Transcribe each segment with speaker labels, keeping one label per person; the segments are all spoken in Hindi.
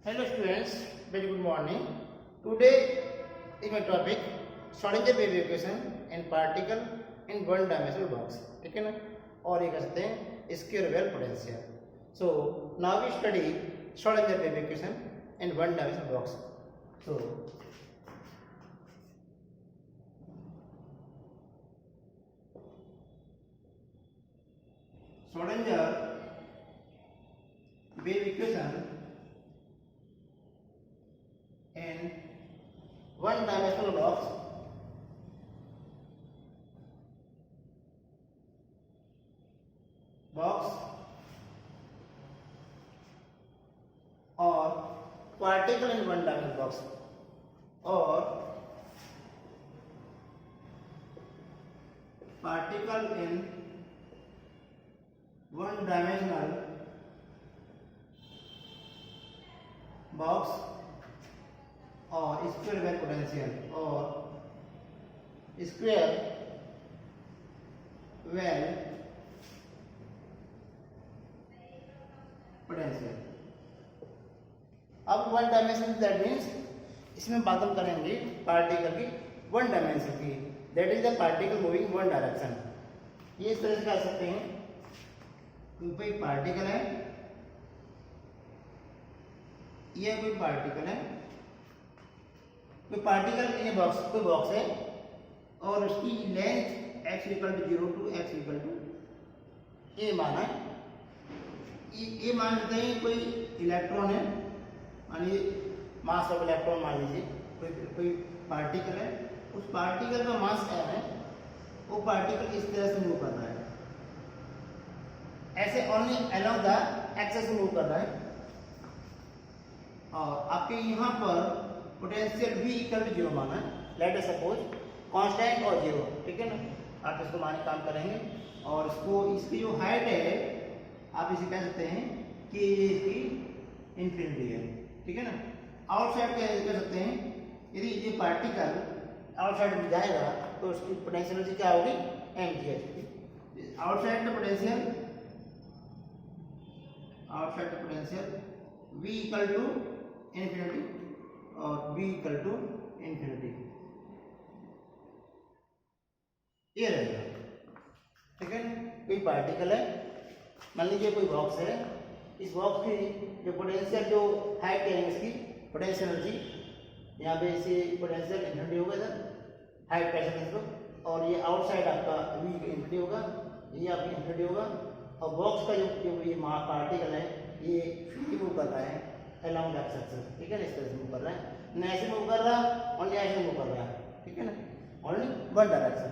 Speaker 1: Hello students, very good morning. Today is my topic Schrödinger wave equation and particle in one dimensional box. ठीक है ना? और ये कहते हैं square wave potential. So now we study Schrödinger wave equation in one dimensional box. So Schrödinger wave equation in one dimensional box or particle in one dimensional box or particle in one dimensional box or square wave potential or square wave potential. अब वन डायमेंशन दैट मीन्स इसमें बात हम करेंगे पार्टिकल की वन डायमेंशन की, that is the particle moving one direction. ये इस तरह से कह सकते हैं कि कोई पार्टिकल है, ये कोई पार्टिकल है, कोई पार्टिकल इन बॉक्स, कोई बॉक्स है और उसकी length x equal to 0 to x equal to A मान है. ये मान लेते हैं कोई इलेक्ट्रॉन है, मानिए मास ऑफ इलेक्ट्रॉन मान लीजिए, कोई पार्टिकल है, उस पार्टिकल का मास क्या है, वो पार्टिकल इस तरह से मूव कर रहा है, ऐसे only along the axis move कर रहा है. और आपके यहाँ पर पोटेंशियल v इक्वल टू 0 माना है, लेट अस सपोज कांस्टेंट और 0. ठीक है ना, आप इसको माने काम करेंगे और इसको इसकी जो हाइट है आप इसे कह सकते हैं कि इसकी इन्फिनिटी है. ठीक है ना. आउटसाइड क्या कह सकते हैं, यदि ये पार्टिकल आउटसाइड में जाएगा तो उसकी पोटेंशियल एनर्जी क्या होगी, mgh. आउटसाइड का potential v equal to infinity और v इक्वल टू इन्फिनिटी ये रहेगा. ठीक है. कोई पार्टिकल है, मान लीजिए कोई बॉक्स है, इस बॉक्स की जो पोटेंशियल जो हाइट है इसकी पोटेंशियल एनर्जी, यहाँ पे इसे पोटेंशियल इन्फिनिटी होगा इधर हाइट कह सकते हैं इसको, और ये आउटसाइड आपका v इन्फिनिटी होगा, ये आपकी इन्फिनिटी होगा. और बॉक्स का जो ये पार्टिकल है ये फ्री मूव कर रहा है अलोंग द एक्सिस. ठीक है ना, इस तरह से मूव कर रहा है, न ऐसे मूव कर रहा और न ऐसे मूव कर रहा है. ठीक है ना, only one direction.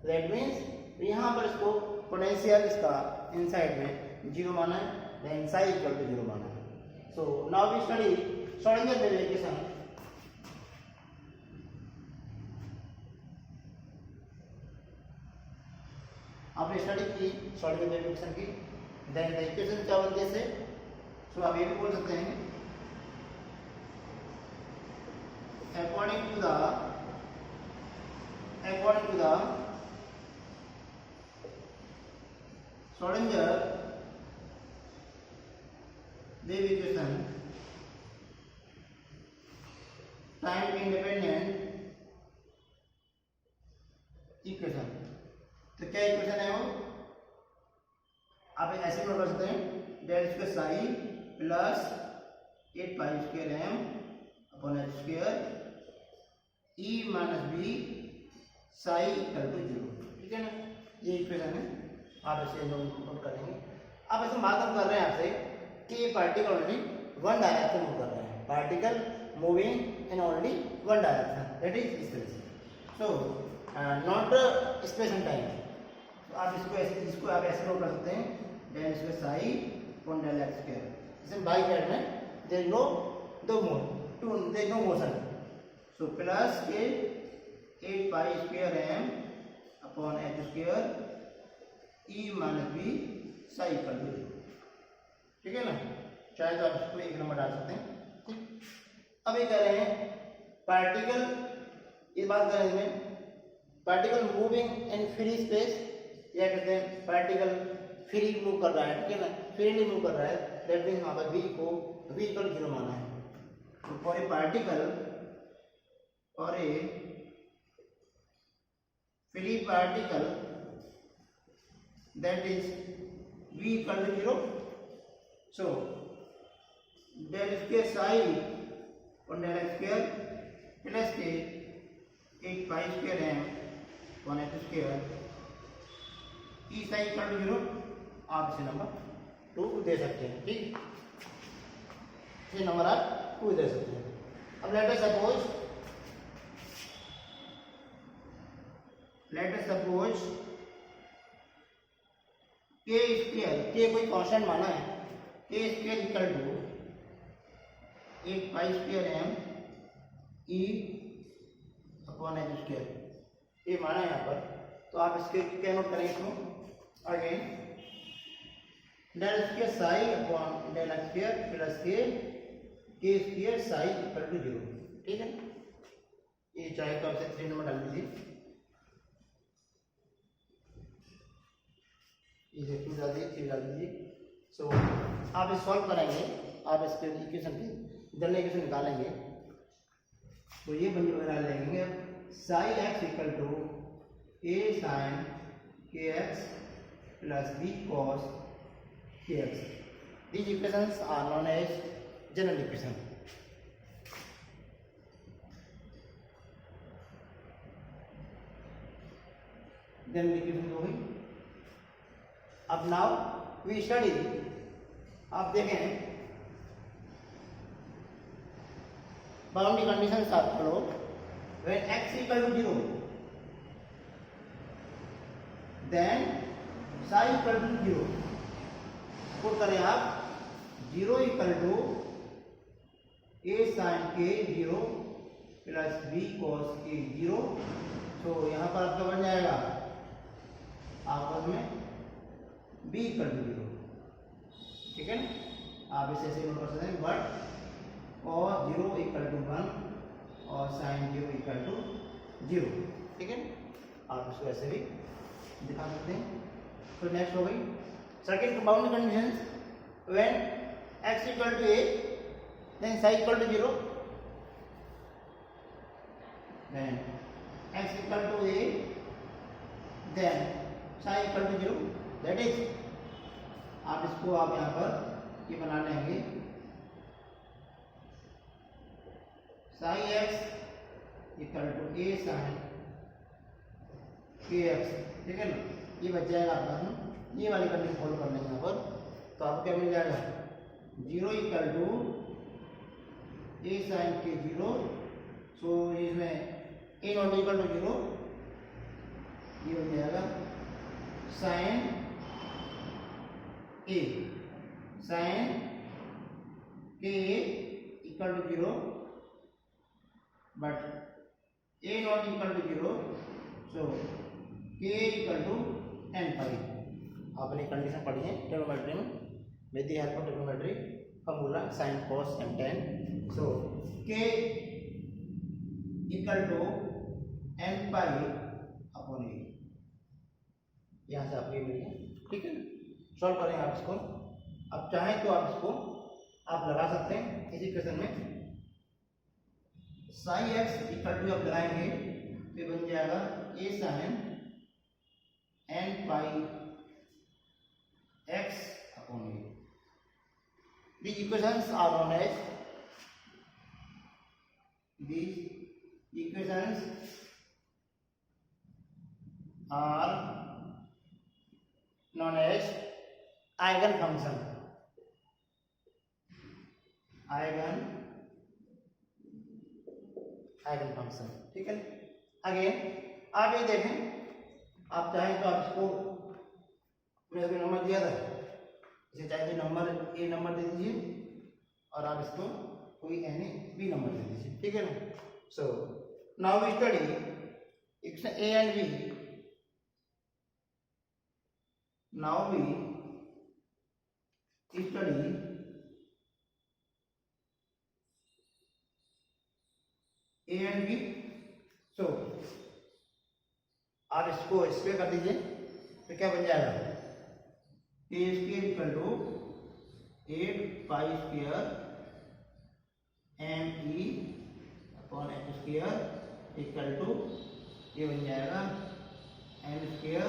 Speaker 1: That means यहाँ पर इसको पोटेंशियल इसका इनसाइड में 0 माना है, देन साई इक्वल टू 0 माना है. So now we study Schrodinger wave equation. आपने स्टडी की श्रोडिंगर वेव इक्वेशन की, देन द इक्वेशन क्या बनती है से, सो आप ये भी बोल सकते हैं according to the Schrödinger wave equation, time independent equation. तो क्या इक्वेशन है वो, आप ऐसे नोट कर सकते हैं, del square psi plus 8 pi square M upon H square E minus B psi equal to 0. ठीक है ना, ये इक्वेशन है, आप इसे नोट करेंगे. अब ऐसे बात हम कर रहे हैं आपसे कि ये particle only one direction move कर रहे हैं, particle moving in only one direction, that is इस तरह से. So not space and time. तो आप इसको आप ऐसे नोट कर सकते हैं, del square psi upon del X square. इसे बाई साइड में there is no motion. So plus के 8 pi square M upon H square E minus B psi equal to 0. ठीक है ना, चाहे तो आप इसको एक नंबर डाल सकते हैं. ठीक. अब ये कह रहे हैं पार्टिकल, ये बात कर रहे हैं particle moving in free space, या कहते हैं पार्टिकल फ्री मूव कर रहा है. ठीक है ना, फ्रीली मूव कर रहा है, दैट मीन्स वहाँ पर v को v इक्वल 0 माना है. for a particle or a free particle that is v equal to 0. So del square psi on del x square plus k 8 pi square m 1 x square e psi equal to 0. आप इसे नंबर 2 दे सकते हैं, ठीक, ये नंबर आप 2 दे सकते हैं। अब let us suppose K square, K कोई कांस्टेंट माना है, K square equal to 8 pi square M E upon H square, ये माना है यहाँ पर। तो आप इसके क्या नोट करेंगे इसको, again del square psi upon del X square plus K square psi equal to 0, ठीक है। ये चाहे तो आपसे 3 नंबर डाल दीजिए, इसे 2 डाल दीजिए, 3 डाल दीजिए। सो आप इस सॉल्व करेंगे, आप इसके इक्वेशन की जनरल इक्वेशन निकालेंगे, तो ये बना लेंगे psi X equal to A sine K X plus B cos K X. These equations are known as general equation. General equation हो गई। अब नाउ वी स्टडी, आप देखें boundary conditions are follow when x equal to 0 then psi equal to 0। Put करें आप 0 equal to a sin k 0 plus b cos k 0। तो यहाँ पर आपका बन जाएगा आपस में b इक्वल टू 0, ठीक है ना। आप इसे ऐसे नोट कर सकते हैं, बट cos 0 इक्वल टू 1 और sin 0 इक्वल टू 0, ठीक है। आप इसको ऐसे भी दिखा सकते हैं। तो नेक्स्ट हो गई second boundary condition, when x equal to a then psi equal to 0, then x equal to a then psi equal to 0, that is आप इसको आप यहाँ पर ये बना लेंगे psi x equal to a sin K X, ठीक है ना। ये बच जाएगा आपका, ये वाली कंडीशन फॉलो कर लेंगे यहाँ पर। तो आपको क्या मिल जाएगा 0 इक्वल टू a sin के 0। सो इसमें a नॉट इक्वल टू 0, ये बन जाएगा sin a sin K equal to 0 but a not equal to 0, so k equal to n pi. आपने कंडीशन पढ़ी है ट्रिग्नोमेट्री में, with the help of trigonometry formula sin cos and tan। So k equal to n pi upon a, यहाँ से आपको ये मिल गया, ठीक है ना। सॉल्व करेंगे आप इसको, अब चाहें तो आप इसको आप लगा सकते हैं इसी क्वेश्चन में। साई एक्स इक्वल टू आप लगाएंगे तो बन जाएगा a sin n pi x upon a। These equations are known as eigen function. Eigen function, ठीक है। अगेन आप ये देखें, आप चाहें तो आप इसको मैंने अभी नंबर दिया था, इसे चाहे तो नंबर ए नंबर दे दीजिए और आप इसको कोई एन बी नंबर दे दीजिए, ठीक है ना। So now we study equation A and B. Now we study A and B. So आप इसको स्क्वायर कर दीजिए तो क्या बन जाएगा A square equal to 8 pi square M E upon H square equal to ये बन जाएगा M square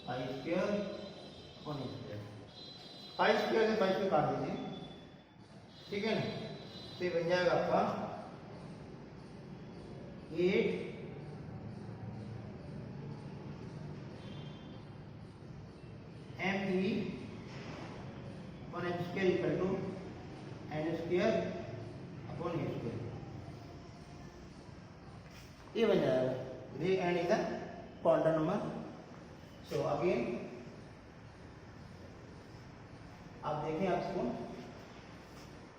Speaker 1: pi square upon A square. Pi square से पाई स्क्वायर काट दीजिए, ठीक है ना। तो ये बन जाएगा आपका 8 M E upon H square equal to N square upon A square. ये बन जाएगा where N is the quantum number. So again आप देखें आपको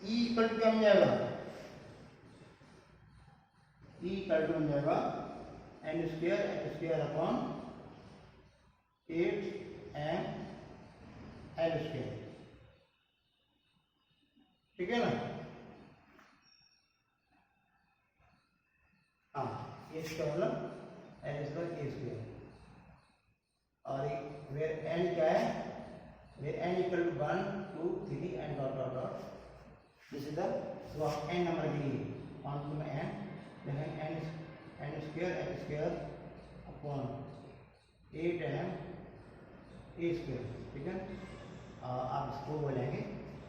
Speaker 1: ई इक्वल टू क्या बन जाएगा, ई इक्वल टू बन जाएगा n square h square upon 8 m l square, ठीक है ना। हाँ ये इसका मतलब एन स्क्वायर ए स्क्वायर और वेयर एन क्या है, where n equal to 1 2 3 and dot dot dot. This is the so n number के लिए काउंट में एन देखें n square h square upon 8 M A square, ठीक है। आप इसको बोलेंगे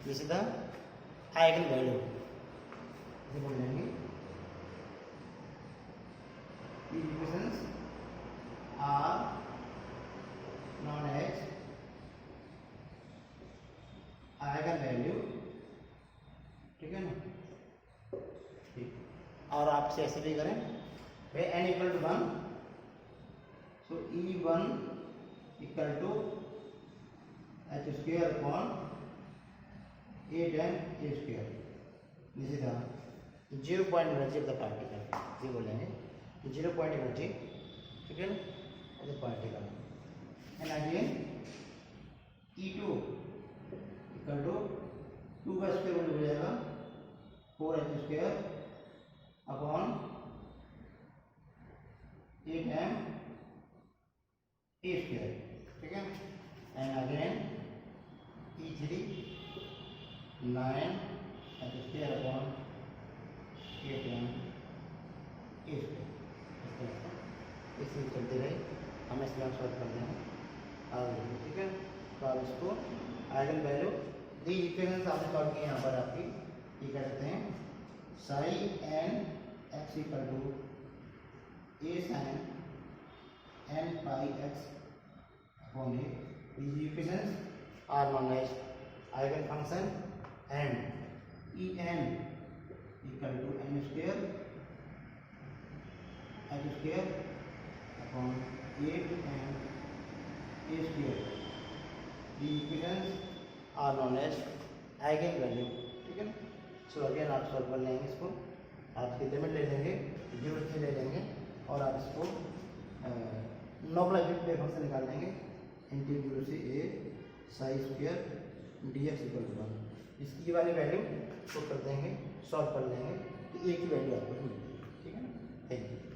Speaker 1: this is the eigen value, ये बोलेंगे equations are known as eigen value, ठीक है ना। ठीक, और आपसे ऐसे भी करें वे N equal to 1 so E1 equal to H square upon 8 M A square. This is the 0 point energy of the particle, ये बोलेंगे 0 पॉइंट एनर्जी, ठीक है ना, of the particle. And again E2 equal to 2 का स्क्वायर हो जाएगा 4 H square upon 8 M A square, ठीक है। And again E3 9 h square upon 8 M A square. इसलिए चलते रहे, हम इसमें सॉल्व कर देंगे आगे, ठीक है। तो आप इसको आइगन वैल्यू दी इक्वेशन आपने सॉल्व किए यहाँ पर आपकी ये कह सकते हैं psi n x equal to A sine n pi x upon a. these equations are known as eigen function and En equal to n square h square upon 8 and a square। these equations are known as eigen value, ठीक है। सो अगेन आप सॉल्व कर लेंगे इसको, आपकी लिमिट ले लेंगे 0 से ले लेंगे और आप इसको नॉर्मलाइज्ड फंक्शन निकाल लेंगे इंटीग्रल से A psi square D X equal to 1। इसकी वाली वैल्यू को कर देंगे, सॉल्व कर लेंगे तो ए की वैल्यू आपको मिलेगी, ठीक है ना। Thank you.